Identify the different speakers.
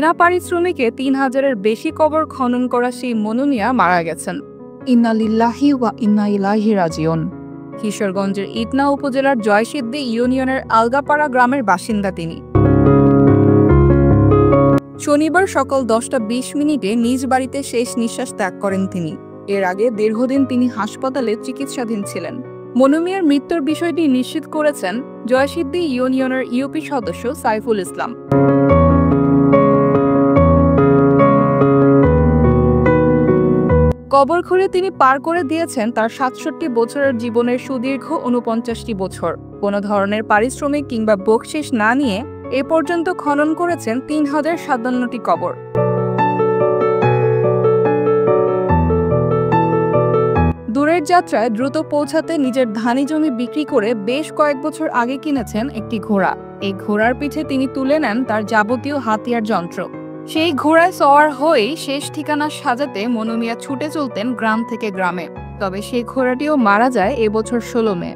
Speaker 1: বিনা পারিশ্রমিকে ৩,০০০-এর বেশি কবর খনন করা সেই মনু মিয়া মারা গেছেন।
Speaker 2: ইন্না লিল্লাহি ওয়া ইন্না ইলাইহি রাজিউন।
Speaker 1: কিশোরগঞ্জের ইটনা উপজেলার জয়সিদ্ধি ইউনিয়নের আলগাপাড়া গ্রামের বাসিন্দা তিনি। শনিবার সকাল 10:20 নিজ বাড়িতে শেষ নিঃশ্বাস ত্যাগ করেন তিনি। এর আগে দীর্ঘদিন তিনি হাসপাতালে চিকিৎসাধীন ছিলেন। মনু মিয়ার মৃত্যুর বিষয়টি নিশ্চিত করেছেন জয়সিদ্ধি ইউনিয়নের ইউপি সদস্য সাইফুল ইসলাম। কবর খুঁড়ে তিনি পার করে দিয়েছেন তার ৬৭ বছরের জীবনের সুদীর্ঘ ৪৯টি বছর। কোনো ধরনের পারিশ্রমিক কিংবা বকশিশ না নিয়ে এ পর্যন্ত খনন করেছেন ৩,০৫৭টি কবর। দূরের যাত্রায় দ্রুত পৌঁছাতে নিজের ধানি জমি বিক্রি করে বেশ কয়েক বছর আগে কিনেছেন একটি ঘোড়া। এই ঘোড়ার পিঠে তিনি তুলে নেন তার যাবতীয় হাতিয়ার যন্ত্র। সেই ঘোড়ায় সওয়ার হয়েই শেষ ঠিকানা সাজাতে মনু মিয়া ছুটে চলতেন গ্রাম থেকে গ্রামে। তবে সেই ঘোড়াটিও মারা যায় এবছর ১৬ মে।